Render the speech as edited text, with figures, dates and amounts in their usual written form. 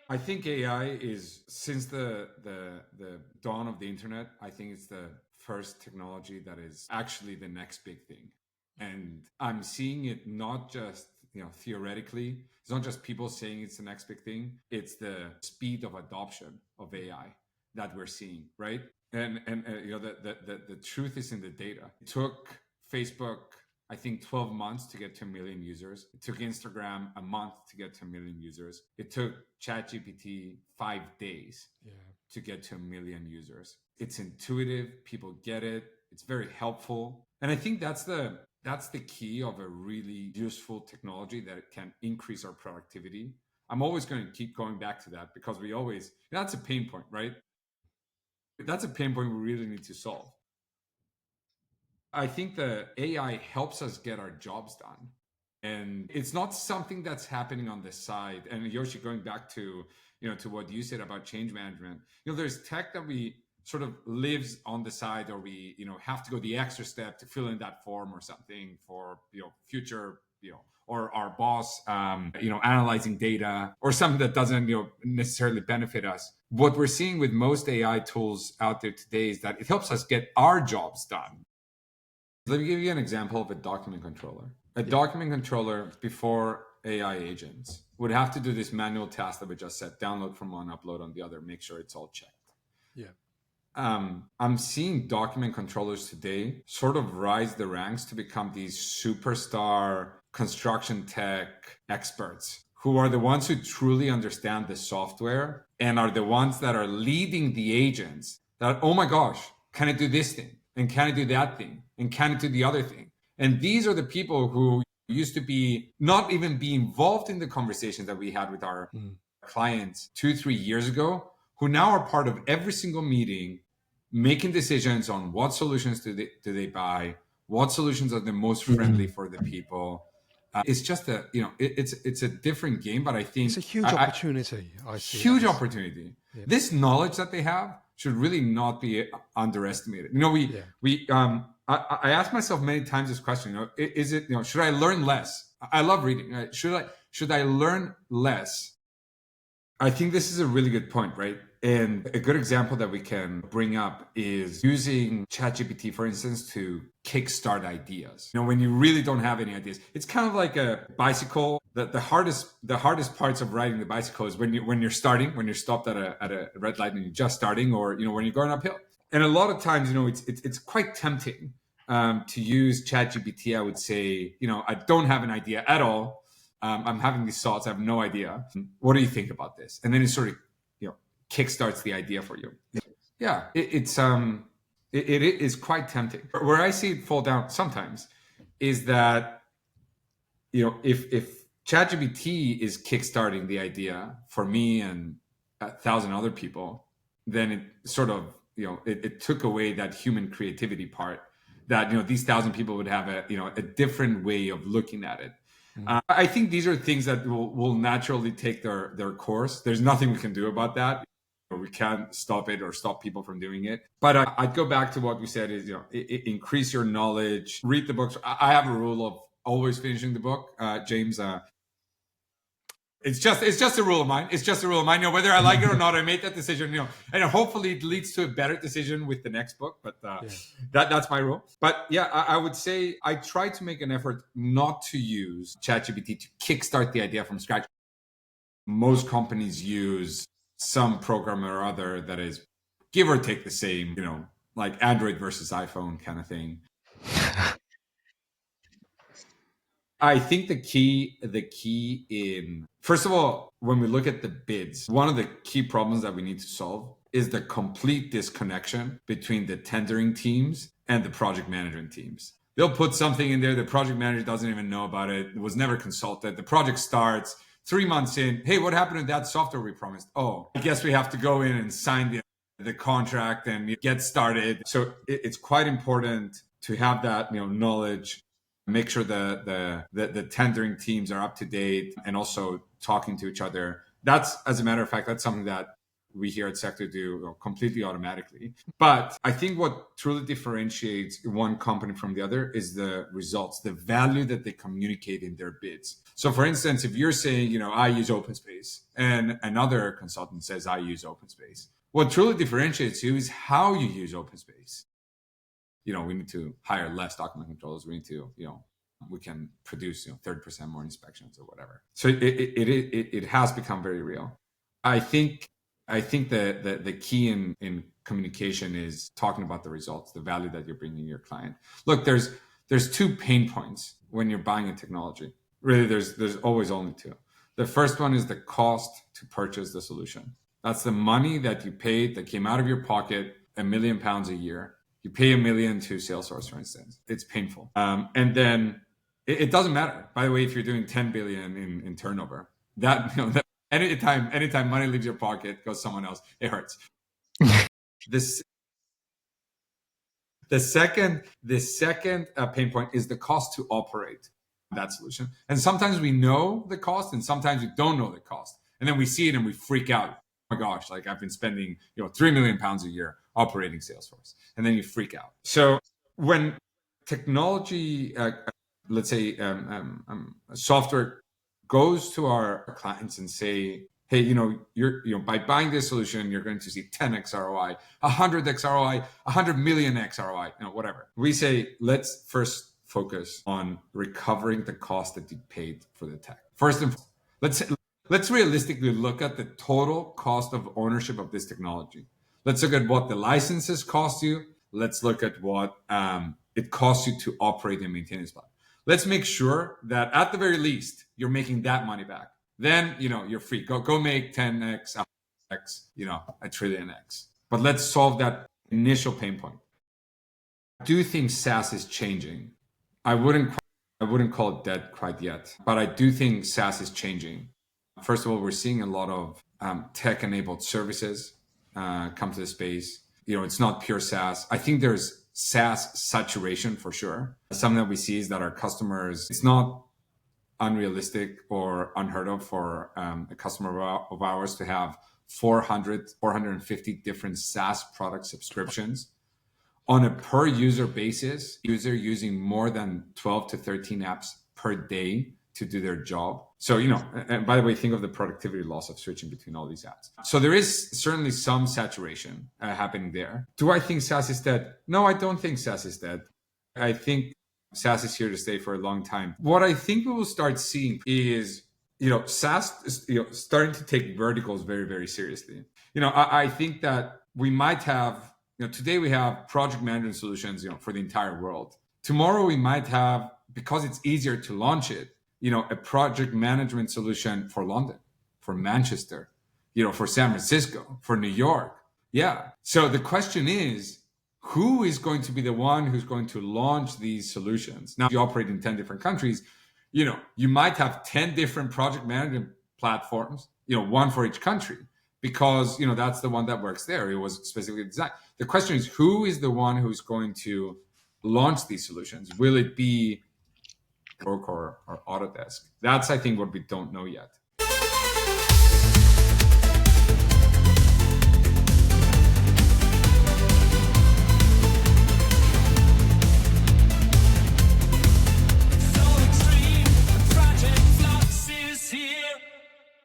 I think AI is, since the dawn of the internet, I think it's the first technology that is actually the next big thing. And I'm seeing it not just, theoretically. It's not just people saying it's the next big thing. It's the speed of adoption of AI that we're seeing, right? And the truth is in the data. It took Facebook, I think, 12 months to get to 1 million users. It took Instagram a month to get to 1 million users. It took ChatGPT 5 days to get to 1 million users. It's intuitive. People get it. It's very helpful. And I think that's the key of a really useful technology that can increase our productivity. I'm always going to keep going back to that because that's a pain point, right? That's a pain point we really need to solve. I think the AI helps us get our jobs done. And it's not something that's happening on the side. And Yoshi, going back to, to what you said about change management, there's tech that we sort of lives on the side, or we, have to go the extra step to fill in that form or something for, future, or our boss, analyzing data or something that doesn't, necessarily benefit us. What we're seeing with most AI tools out there today is that it helps us get our jobs done. Let me give you an example of a document controller. A document controller before AI agents would have to do this manual task that we just said: download from one, upload on the other, make sure it's all checked. Yeah. I'm seeing document controllers today sort of rise the ranks to become these superstar construction tech experts who are the ones who truly understand the software and are the ones that are leading the agents that, oh my gosh, can I do this thing? And can I do that thing? And can I do the other thing? And these are the people who used to not even be involved in the conversations that we had with our clients 2-3 years ago, who now are part of every single meeting, making decisions on what solutions do they buy, what solutions are the most friendly for the people. It's just it's a different game, but I think it's a huge opportunity. I see huge opportunity. Yeah. This knowledge that they have should really not be underestimated. I ask myself many times this question: is it, should I learn less? I love reading. Right? Should I learn less? I think this is a really good point, right? And a good example that we can bring up is using ChatGPT, for instance, to kickstart ideas. When you really don't have any ideas, it's kind of like a bicycle. The hardest parts of riding the bicycle is when you're stopped at a red light and you're just starting, or when you're going uphill. And a lot of times, it's quite tempting to use ChatGPT. I would say, I don't have an idea at all. I'm having these thoughts. I have no idea. What do you think about this? And then it sort of, kickstarts the idea for you. Yeah, it is quite tempting. Where I see it fall down sometimes is that, if ChatGPT is kickstarting the idea for me and 1,000 other people, then it sort of, it took away that human creativity part that, these 1,000 people would have a different way of looking at it. I think these are things that will naturally take their course. There's nothing we can do about that. We can't stop it or stop people from doing it. But I'd go back to what we said is, increase your knowledge, read the books. I have a rule of always finishing the book, James. It's just a rule of mine. It's just a rule of mine. Whether I like it or not, I made that decision. And hopefully it leads to a better decision with the next book. But that's my rule. But yeah, I would say I try to make an effort not to use ChatGPT to kickstart the idea from scratch. Most companies use some program or other that is give or take the same, like Android versus iPhone kind of thing. I think the key in, first of all, when we look at the bids, one of the key problems that we need to solve is the complete disconnection between the tendering teams and the project management teams. They'll put something in there, the project manager doesn't even know about it was never consulted. The project starts 3 months in. Hey, what happened to that software we promised? Oh, I guess we have to go in and sign the contract and get started. So it's quite important to have that knowledge. Make sure the tendering teams are up to date and also talking to each other. That's, as a matter of fact, that's something that we here at Sector do completely automatically. But I think what truly differentiates one company from the other is the results, the value that they communicate in their bids. So for instance, if you're saying, I use OpenSpace, and another consultant says, I use OpenSpace, what truly differentiates you is how you use OpenSpace. We need to hire less document controllers. We need to, we can produce 30% more inspections or whatever. So it has become very real. I think the key in communication is talking about the results, the value that you're bringing your client. Look, there's two pain points when you're buying a technology. Really, there's always only two. The first one is the cost to purchase the solution. That's the money that you paid that came out of your pocket, £1 million a year. You pay $1 million to Salesforce, for instance. It's painful. And then it doesn't matter. By the way, if you're doing 10 billion in turnover, that anytime money leaves your pocket, goes someone else, it hurts. The second pain point is the cost to operate that solution. And sometimes we know the cost, and sometimes we don't know the cost. And then we see it and we freak out. Oh my gosh, like I've been spending £3 million a year operating Salesforce, and then you freak out. So when technology, let's say software, goes to our clients and say, hey, you're by buying this solution, you're going to see 10x ROI, 100x ROI, 100 million x ROI, whatever. We say, let's first focus on recovering the cost that you paid for the tech. First and foremost, let's realistically look at the total cost of ownership of this technology. Let's look at what the licenses cost you. Let's look at what it costs you to operate and maintain this platform. Let's make sure that at the very least, you're making that money back. Then, you're free. Go make 10x, 100x, a trillion x. But let's solve that initial pain point. I do think SaaS is changing. I wouldn't call it dead quite yet, but I do think SaaS is changing. First of all, we're seeing a lot of tech-enabled services come to the space. It's not pure SaaS. I think there's SaaS saturation for sure. Something that we see is that our customers, it's not unrealistic or unheard of for a customer of ours to have 450 different SaaS product subscriptions on a per user basis, user using more than 12 to 13 apps per day to do their job. So, and by the way, think of the productivity loss of switching between all these apps. So there is certainly some saturation happening there. Do I think SaaS is dead? No, I don't think SaaS is dead. I think SaaS is here to stay for a long time. What I think we will start seeing is, SaaS is, starting to take verticals very, very seriously. I think that we might have, today we have project management solutions, for the entire world. Tomorrow we might have, because it's easier to launch it, a project management solution for London, for Manchester, for San Francisco, for New York. Yeah. So the question is, who is going to be the one who's going to launch these solutions? Now, if you operate in 10 different countries, you might have 10 different project management platforms, one for each country, because, that's the one that works there. It was specifically designed. The question is, who is the one who's going to launch these solutions? Will it be or Autodesk? That's, I think, what we don't know yet.